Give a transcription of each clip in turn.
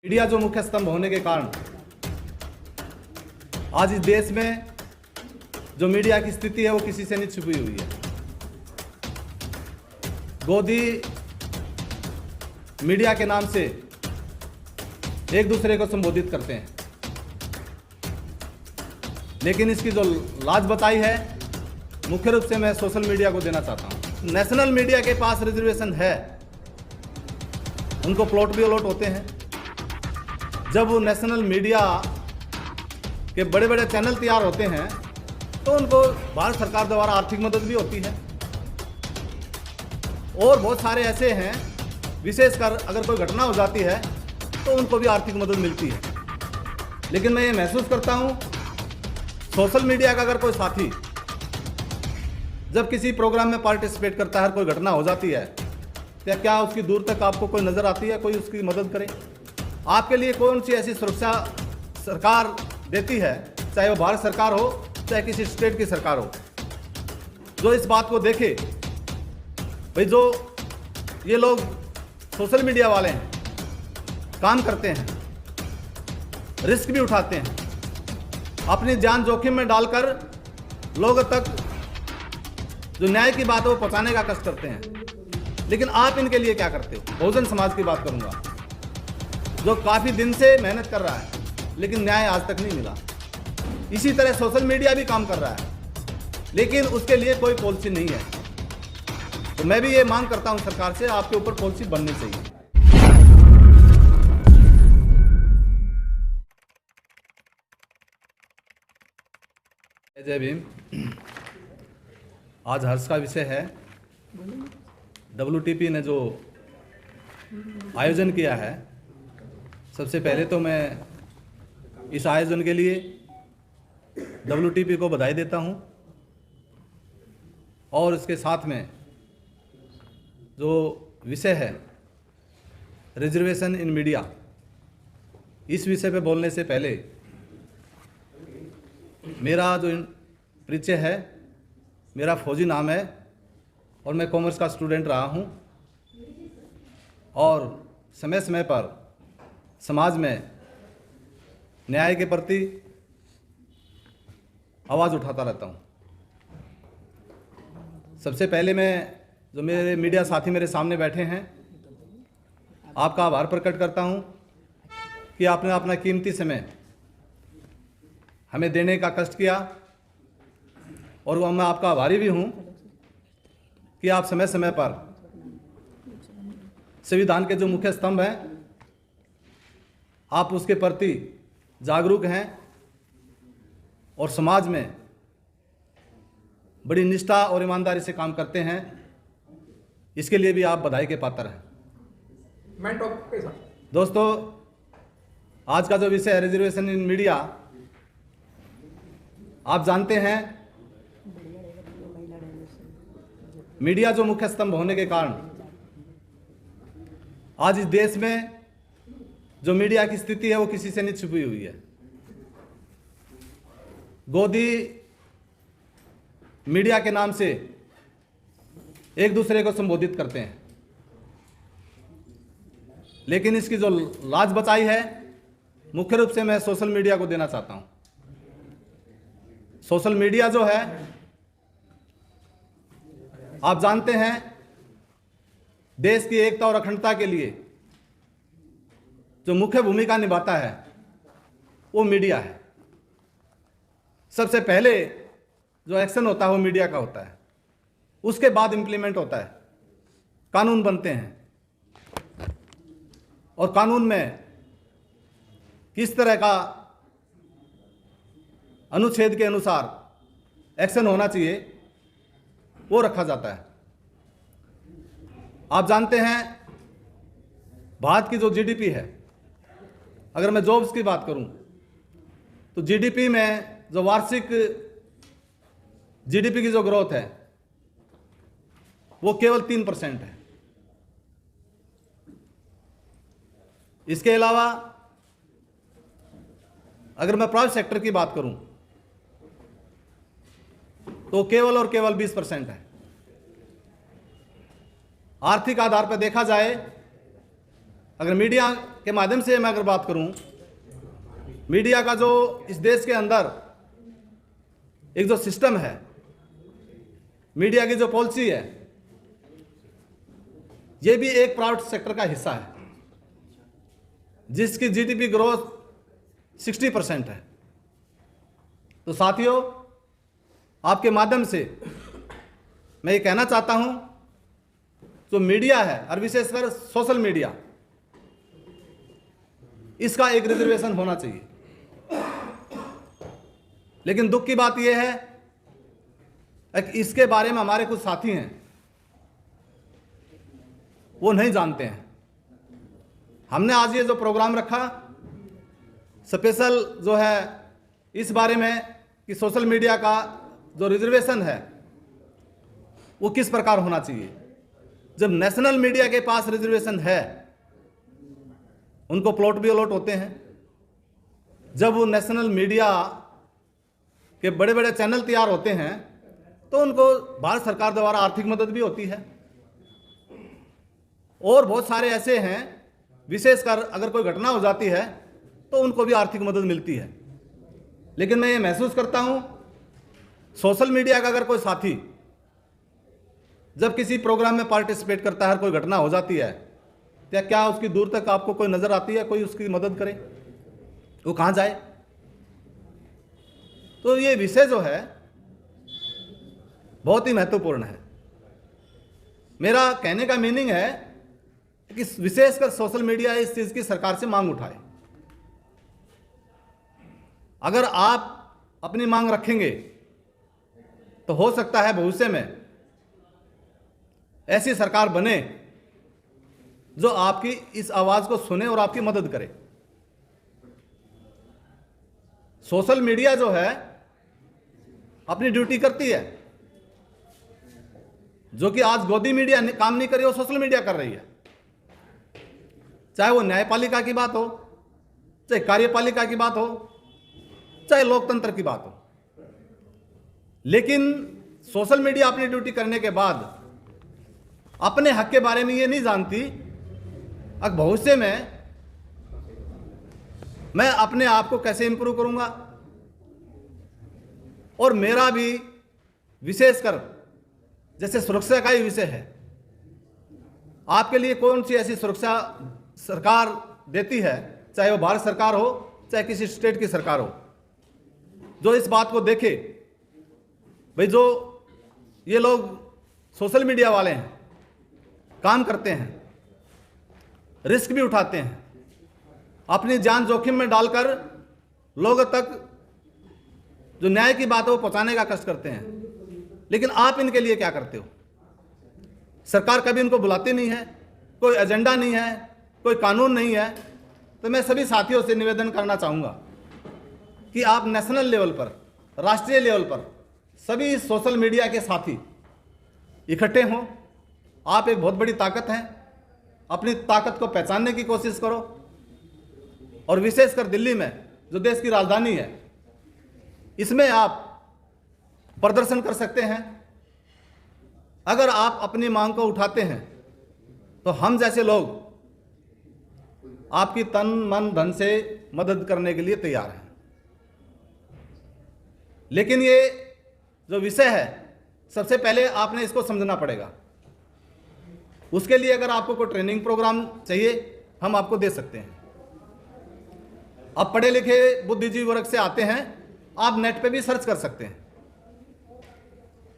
Media जो मुख्य स्तंभ होने के कारण आज इस देश में जो मीडिया की स्थिति है वो किसी से नहीं छुपी हुई है। गोदी मीडिया के नाम से एक दूसरे को संबोधित करते हैं, लेकिन इसकी जो लाज बताई है मुख्य रूप से मैं सोशल मीडिया को देना चाहता हूं। नेशनल मीडिया के पास रिजर्वेशन है, उनको प्लॉट भी अलॉट होते हैं। जब वो नेशनल मीडिया के बड़े बड़े चैनल तैयार होते हैं तो उनको भारत सरकार द्वारा आर्थिक मदद भी होती है, और बहुत सारे ऐसे हैं विशेषकर अगर कोई घटना हो जाती है तो उनको भी आर्थिक मदद मिलती है। लेकिन मैं ये महसूस करता हूँ सोशल मीडिया का अगर कोई साथी जब किसी प्रोग्राम में पार्टिसिपेट करता है, कोई घटना हो जाती है, तो क्या उसकी दूर तक आपको कोई नज़र आती है कोई उसकी मदद करे? आपके लिए कौन सी ऐसी सुरक्षा सरकार देती है, चाहे वो भारत सरकार हो चाहे किसी स्टेट की सरकार हो, जो इस बात को देखे भाई जो ये लोग सोशल मीडिया वाले हैं, काम करते हैं, रिस्क भी उठाते हैं, अपनी जान जोखिम में डालकर लोगों तक जो न्याय की बात है वो पहुंचाने का कष्ट करते हैं। लेकिन आप इनके लिए क्या करते हो? बहुजन समाज की बात करूंगा, जो काफ़ी दिन से मेहनत कर रहा है लेकिन न्याय आज तक नहीं मिला। इसी तरह सोशल मीडिया भी काम कर रहा है लेकिन उसके लिए कोई पॉलिसी नहीं है। तो मैं भी ये मांग करता हूं सरकार से, आपके ऊपर पॉलिसी बननी चाहिए। जय भीम। आज हर्ष का विषय है WTP ने जो आयोजन किया है। सबसे पहले तो मैं इस आयोजन के लिए WTP को बधाई देता हूं, और इसके साथ में जो विषय है रिजर्वेशन इन मीडिया, इस विषय पे बोलने से पहले मेरा जो परिचय है, मेरा फौजी नाम है और मैं कॉमर्स का स्टूडेंट रहा हूं, और समय समय पर समाज में न्याय के प्रति आवाज़ उठाता रहता हूं। सबसे पहले मैं जो मेरे मीडिया साथी मेरे सामने बैठे हैं, आपका आभार प्रकट करता हूं कि आपने अपना कीमती समय हमें देने का कष्ट किया, और वो मैं आपका आभारी भी हूं कि आप समय समय पर संविधान के जो मुख्य स्तंभ हैं आप उसके प्रति जागरूक हैं, और समाज में बड़ी निष्ठा और ईमानदारी से काम करते हैं। इसके लिए भी आप बधाई के पात्र हैं। दोस्तों, आज का जो विषय है रिजर्वेशन इन मीडिया, आप जानते हैं मीडिया जो मुख्य स्तंभ होने के कारण आज इस देश में जो मीडिया की स्थिति है वो किसी से नहीं छुपी हुई है। गोदी मीडिया के नाम से एक दूसरे को संबोधित करते हैं, लेकिन इसकी जो लाज बचाई है मुख्य रूप से मैं सोशल मीडिया को देना चाहता हूं। सोशल मीडिया जो है, आप जानते हैं देश की एकता और अखंडता के लिए जो मुख्य भूमिका निभाता है वो मीडिया है। सबसे पहले जो एक्शन होता है वो मीडिया का होता है, उसके बाद इंप्लीमेंट होता है, कानून बनते हैं, और कानून में किस तरह का अनुच्छेद के अनुसार एक्शन होना चाहिए वो रखा जाता है। आप जानते हैं भारत की जो GDP है, अगर मैं जॉब्स की बात करूं तो GDP में जो वार्षिक GDP की जो ग्रोथ है वो केवल 3% है। इसके अलावा अगर मैं प्राइवेट सेक्टर की बात करूं तो केवल और केवल 20% है। आर्थिक आधार पर देखा जाए अगर मीडिया के माध्यम से मैं अगर बात करूं, मीडिया का जो इस देश के अंदर एक जो सिस्टम है, मीडिया की जो पॉलिसी है, ये भी एक प्राइवेट सेक्टर का हिस्सा है जिसकी जीडीपी ग्रोथ 60% है। तो साथियों, आपके माध्यम से मैं ये कहना चाहता हूं, जो मीडिया है और विशेषकर सोशल मीडिया, इसका एक रिजर्वेशन होना चाहिए। लेकिन दुख की बात यह है कि इसके बारे में हमारे कुछ साथी हैं, वो नहीं जानते हैं। हमने आज ये जो प्रोग्राम रखा स्पेशल जो है इस बारे में कि सोशल मीडिया का जो रिजर्वेशन है वो किस प्रकार होना चाहिए। जब नेशनल मीडिया के पास रिजर्वेशन है, उनको प्लॉट भी अलॉट होते हैं। जब वो नेशनल मीडिया के बड़े बड़े चैनल तैयार होते हैं तो उनको भारत सरकार द्वारा आर्थिक मदद भी होती है। और बहुत सारे ऐसे हैं, विशेषकर अगर कोई घटना हो जाती है तो उनको भी आर्थिक मदद मिलती है। लेकिन मैं ये महसूस करता हूं, सोशल मीडिया का अगर कोई साथी जब किसी प्रोग्राम में पार्टिसिपेट करता है, कोई घटना हो जाती है, तो क्या उसकी दूर तक आपको कोई नजर आती है, कोई उसकी मदद करे? वो कहां जाए? तो ये विषय जो है बहुत ही महत्वपूर्ण है। मेरा कहने का मीनिंग है कि विशेषकर सोशल मीडिया इस चीज की सरकार से मांग उठाए। अगर आप अपनी मांग रखेंगे तो हो सकता है भविष्य में ऐसी सरकार बने जो आपकी इस आवाज को सुने और आपकी मदद करे। सोशल मीडिया जो है अपनी ड्यूटी करती है। जो कि आज गोदी मीडिया काम नहीं कर रही, वो सोशल मीडिया कर रही है। चाहे वो न्यायपालिका की बात हो, चाहे कार्यपालिका की बात हो, चाहे लोकतंत्र की बात हो। लेकिन सोशल मीडिया अपनी ड्यूटी करने के बाद अपने हक के बारे में ये नहीं जानती अब भविष्य में मैं अपने आप को कैसे इंप्रूव करूंगा। और मेरा भी विशेषकर जैसे सुरक्षा का ही विषय है, आपके लिए कौन सी ऐसी सुरक्षा सरकार देती है, चाहे वो भारत सरकार हो चाहे किसी स्टेट की सरकार हो, जो इस बात को देखे भाई जो ये लोग सोशल मीडिया वाले हैं, काम करते हैं, रिस्क भी उठाते हैं, अपनी जान जोखिम में डालकर लोगों तक जो न्याय की बात है वो पहुंचाने का कष्ट करते हैं। लेकिन आप इनके लिए क्या करते हो? सरकार कभी इनको बुलाती नहीं है, कोई एजेंडा नहीं है, कोई कानून नहीं है। तो मैं सभी साथियों से निवेदन करना चाहूँगा कि आप नेशनल लेवल पर, राष्ट्रीय लेवल पर सभी सोशल मीडिया के साथी इकट्ठे हों। आप एक बहुत बड़ी ताकत हैं, अपनी ताकत को पहचानने की कोशिश करो। और विशेषकर दिल्ली में जो देश की राजधानी है, इसमें आप प्रदर्शन कर सकते हैं। अगर आप अपनी मांग को उठाते हैं तो हम जैसे लोग आपकी तन मन धन से मदद करने के लिए तैयार हैं। लेकिन ये जो विषय है, सबसे पहले आपने इसको समझना पड़ेगा। उसके लिए अगर आपको कोई ट्रेनिंग प्रोग्राम चाहिए, हम आपको दे सकते हैं। अब पढ़े लिखे बुद्धिजीवी वर्ग से आते हैं, आप नेट पे भी सर्च कर सकते हैं।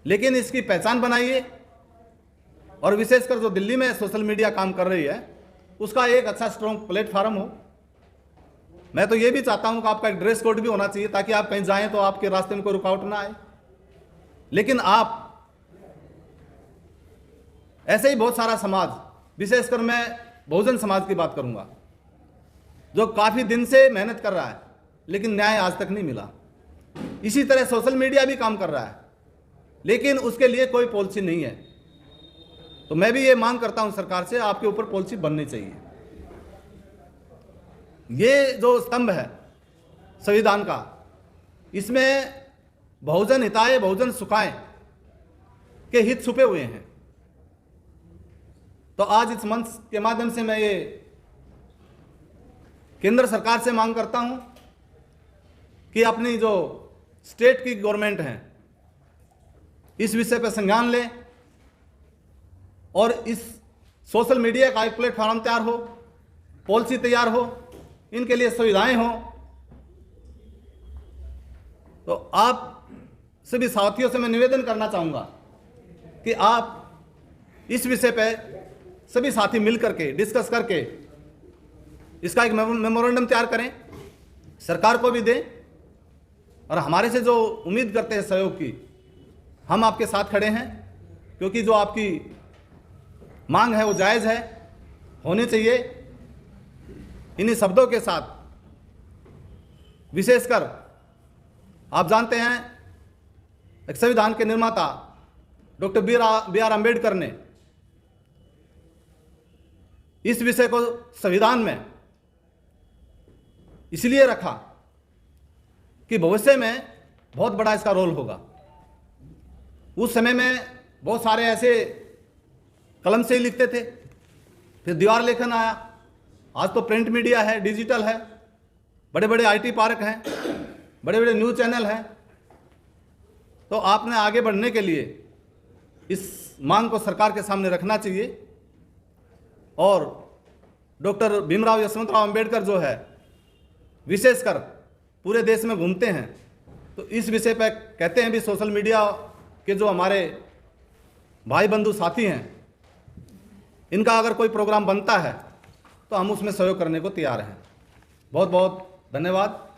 लेकिन इसकी पहचान बनाइए। और विशेषकर जो दिल्ली में सोशल मीडिया काम कर रही है, उसका एक अच्छा स्ट्रॉन्ग प्लेटफॉर्म हो। मैं तो ये भी चाहता हूं कि आपका एक ड्रेस कोड भी होना चाहिए, ताकि आप कहीं जाएं तो आपके रास्ते में कोई रुकावट ना आए। लेकिन आप ऐसे ही बहुत सारा समाज, विशेषकर मैं बहुजन समाज की बात करूंगा, जो काफी दिन से मेहनत कर रहा है लेकिन न्याय आज तक नहीं मिला। इसी तरह सोशल मीडिया भी काम कर रहा है, लेकिन उसके लिए कोई पॉलिसी नहीं है। तो मैं भी ये मांग करता हूं सरकार से, आपके ऊपर पॉलिसी बननी चाहिए। ये जो स्तंभ है संविधान का, इसमें बहुजन हिताय बहुजन सुखाय के हित छुपे हुए हैं। तो आज इस मंच के माध्यम से मैं ये केंद्र सरकार से मांग करता हूं कि अपनी जो स्टेट की गवर्नमेंट है इस विषय पर संज्ञान ले और इस सोशल मीडिया का एक प्लेटफॉर्म तैयार हो, पॉलिसी तैयार हो, इनके लिए सुविधाएं हो। तो आप सभी साथियों से मैं निवेदन करना चाहूँगा कि आप इस विषय पे सभी साथी मिल करके डिस्कस करके इसका एक मेमोरेंडम तैयार करें, सरकार को भी दें और हमारे से जो उम्मीद करते हैं सहयोग की, हम आपके साथ खड़े हैं, क्योंकि जो आपकी मांग है वो जायज़ है, होनी चाहिए। इन्हीं शब्दों के साथ विशेषकर आप जानते हैं एक संविधान के निर्माता डॉक्टर बी आर अम्बेडकर ने इस विषय को संविधान में इसलिए रखा कि भविष्य में बहुत बड़ा इसका रोल होगा। उस समय में बहुत सारे ऐसे कलम से ही लिखते थे, फिर दीवार लेखन आया, आज तो प्रिंट मीडिया है, डिजिटल है, बड़े बड़े आईटी पार्क हैं, बड़े बड़े न्यूज़ चैनल हैं। तो आपने आगे बढ़ने के लिए इस मांग को सरकार के सामने रखना चाहिए। और डॉक्टर भीमराव यशवंतराव अंबेडकर जो है विशेषकर पूरे देश में घूमते हैं, तो इस विषय पर कहते हैं भी सोशल मीडिया के जो हमारे भाई बंधु साथी हैं, इनका अगर कोई प्रोग्राम बनता है तो हम उसमें सहयोग करने को तैयार हैं। बहुत बहुत धन्यवाद।